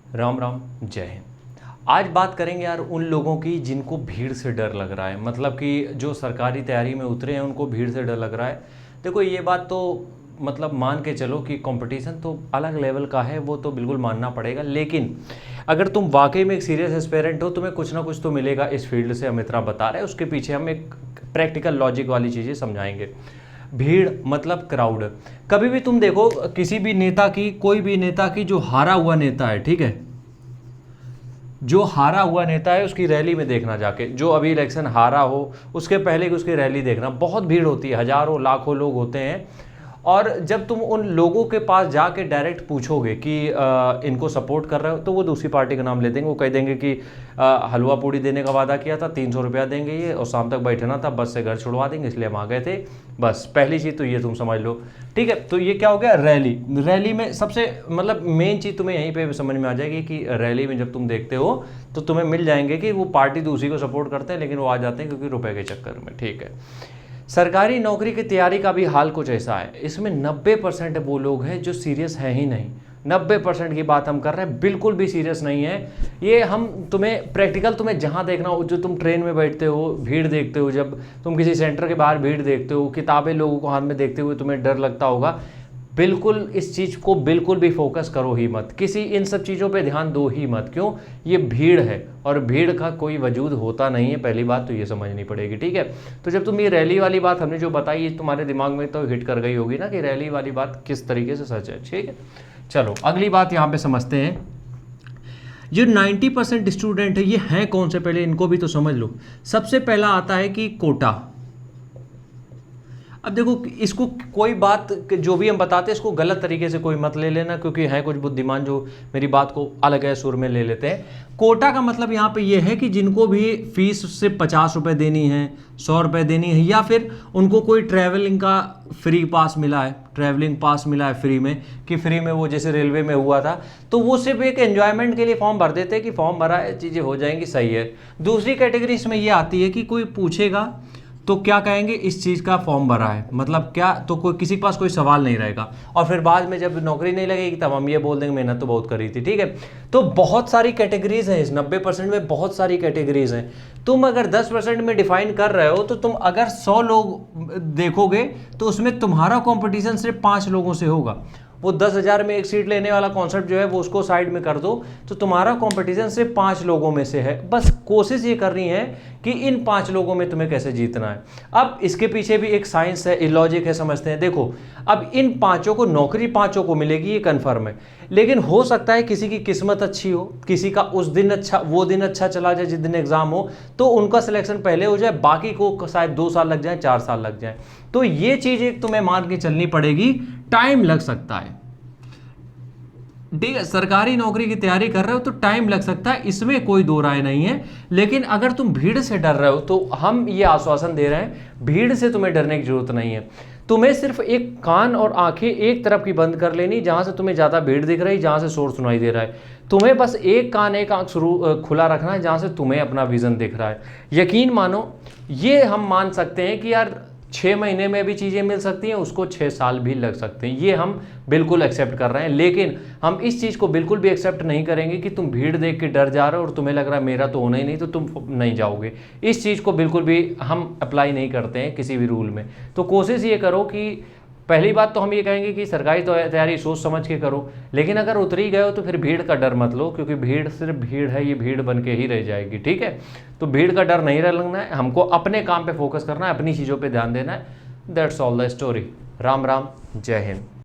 राम राम, जय हिंद। आज बात करेंगे यार उन लोगों की जिनको भीड़ से डर लग रहा है, मतलब कि जो सरकारी तैयारी में उतरे हैं उनको भीड़ से डर लग रहा है। देखो ये बात तो मतलब मान के चलो कि कंपटीशन तो अलग लेवल का है, वो तो बिल्कुल मानना पड़ेगा। लेकिन अगर तुम वाकई में एक सीरियस एस्पेरेंट हो, तुम्हें कुछ ना कुछ तो मिलेगा इस फील्ड से। अमित्रा बता रहे हैं, उसके पीछे हम एक प्रैक्टिकल लॉजिक वाली चीज़ें समझाएंगे। भीड़ मतलब क्राउड। कभी भी तुम देखो किसी भी नेता की, कोई भी नेता की, जो हारा हुआ नेता है, ठीक है, जो हारा हुआ नेता है उसकी रैली में देखना जाके, जो अभी इलेक्शन हारा हो उसके पहले की उसकी रैली देखना, बहुत भीड़ होती है, हजारों लाखों लोग होते हैं। और जब तुम उन लोगों के पास जाके डायरेक्ट पूछोगे कि इनको सपोर्ट कर रहे हो, तो वो दूसरी पार्टी का नाम ले देंगे। वो कह देंगे कि हलवा पूड़ी देने का वादा किया था, 300 रुपया देंगे ये, और शाम तक बैठना था, बस से घर छुड़वा देंगे, इसलिए हम आ गए थे। बस पहली चीज़ तो ये तुम समझ लो, ठीक है। तो ये क्या हो गया, रैली। रैली में सबसे मतलब मेन चीज़ तुम्हें यहीं पे समझ में आ जाएगी कि रैली में जब तुम देखते हो तो तुम्हें मिल जाएंगे कि वो पार्टी तो उसी को सपोर्ट करते हैं, लेकिन वो आ जाते हैं क्योंकि रुपए के चक्कर में, ठीक है। सरकारी नौकरी की तैयारी का भी हाल कुछ ऐसा है। इसमें 90% वो लोग हैं जो सीरियस हैं ही नहीं। 90% की बात हम कर रहे हैं, बिल्कुल भी सीरियस नहीं है ये। हम तुम्हें प्रैक्टिकल, तुम्हें जहाँ देखना हो, जो तुम ट्रेन में बैठते हो भीड़ देखते हो, जब तुम किसी सेंटर के बाहर भीड़ देखते हो, किताबें लोगों को हाथ में देखते हुए तुम्हें डर लगता होगा। बिल्कुल इस चीज़ को बिल्कुल भी फोकस करो ही मत, किसी इन सब चीज़ों पे ध्यान दो ही मत। क्यों? ये भीड़ है और भीड़ का कोई वजूद होता नहीं है, पहली बात तो ये समझनी पड़ेगी, ठीक है। तो जब तुम ये रैली वाली बात हमने जो बताई, ये तुम्हारे दिमाग में तो हिट कर गई होगी ना कि रैली वाली बात किस तरीके से सच है, ठीक है। चलो अगली बात यहाँ पे समझते हैं। जो 90% स्टूडेंट है, ये हैं कौन से, पहले इनको भी तो समझ लो। सबसे पहला आता है कि कोटा। अब देखो इसको कोई बात जो भी हम बताते हैं इसको गलत तरीके से कोई मत ले लेना, क्योंकि हैं कुछ बुद्धिमान जो मेरी बात को अलग है सुर में ले लेते हैं। कोटा का मतलब यहाँ पे ये है कि जिनको भी फीस से 50 रुपये देनी है, 100 रुपये देनी है, या फिर उनको कोई ट्रैवलिंग का फ्री पास मिला है, ट्रैवलिंग पास मिला है फ्री में, कि फ्री में वो जैसे रेलवे में हुआ था, तो वो सिर्फ एक एंजॉयमेंट के लिए फॉर्म भर देते हैं कि फॉर्म भरा है, चीज़ें हो जाएंगी, सही है। दूसरी कैटेगरी इसमें ये आती है कि कोई पूछेगा तो क्या कहेंगे, इस चीज़ का फॉर्म भरा है, मतलब क्या, तो कोई किसी के पास कोई सवाल नहीं रहेगा। और फिर बाद में जब नौकरी नहीं लगेगी तब हम ये बोल देंगे मेहनत तो बहुत करी थी, ठीक है। तो बहुत सारी कैटेगरीज हैं, इस 90% में बहुत सारी कैटेगरीज हैं। तुम अगर 10% में डिफाइन कर रहे हो, तो तुम अगर 100 लोग देखोगे तो उसमें तुम्हारा कॉम्पिटिशन सिर्फ 5 लोगों से होगा। वो 10,000 में एक सीट लेने वाला कॉन्सेप्ट जो है वो उसको साइड में कर दो, तो तुम्हारा कंपटीशन सिर्फ 5 लोगों में से है। बस कोशिश ये करनी है कि इन 5 लोगों में तुम्हें कैसे जीतना है। अब इसके पीछे भी एक साइंस है, लॉजिक है, समझते हैं। देखो अब इन पांचों को नौकरी, पांचों को मिलेगी, ये कन्फर्म है। लेकिन हो सकता है किसी की किस्मत अच्छी हो, किसी का उस दिन अच्छा, वो दिन अच्छा चला जाए जिस दिन एग्जाम हो, तो उनका सिलेक्शन पहले हो जाए, बाकी को शायद 2 साल लग जाए, 4 साल लग जाए। तो ये चीज एक तुम्हें मान के चलनी पड़ेगी, टाइम लग सकता है, ठीक है। सरकारी नौकरी की तैयारी कर रहे हो तो टाइम लग सकता है, इसमें कोई दो राय नहीं है। लेकिन अगर तुम भीड़ से डर रहे हो तो हम ये आश्वासन दे रहे हैं, भीड़ से तुम्हें डरने की जरूरत नहीं है। तुम्हें सिर्फ एक कान और आंखें एक तरफ की बंद कर लेनी, जहां से तुम्हें ज्यादा भीड़ दिख रही, जहां से शोर सुनाई दे रहा है। तुम्हें बस एक कान एक आंख खुला रखना है, जहां से तुम्हें अपना विजन दिख रहा है। यकीन मानो, ये हम मान सकते हैं कि यार 6 महीने में भी चीज़ें मिल सकती हैं, उसको 6 साल भी लग सकते हैं, ये हम बिल्कुल एक्सेप्ट कर रहे हैं। लेकिन हम इस चीज़ को बिल्कुल भी एक्सेप्ट नहीं करेंगे कि तुम भीड़ देख के डर जा रहे हो और तुम्हें लग रहा है मेरा तो होना ही नहीं, तो तुम नहीं जाओगे। इस चीज़ को बिल्कुल भी हम अप्लाई नहीं करते हैं किसी भी रूल में। तो कोशिश ये करो कि पहली बात तो हम ये कहेंगे कि सरकारी तैयारी सोच समझ के करो। लेकिन अगर उतरी गए हो तो फिर भीड़ का डर मत लो, क्योंकि भीड़ सिर्फ भीड़ है, ये भीड़ बन के ही रह जाएगी, ठीक है। तो भीड़ का डर नहीं लगना है, हमको अपने काम पे फोकस करना है, अपनी चीज़ों पे ध्यान देना है। That's all the story. Ram Ram, जय हिंद।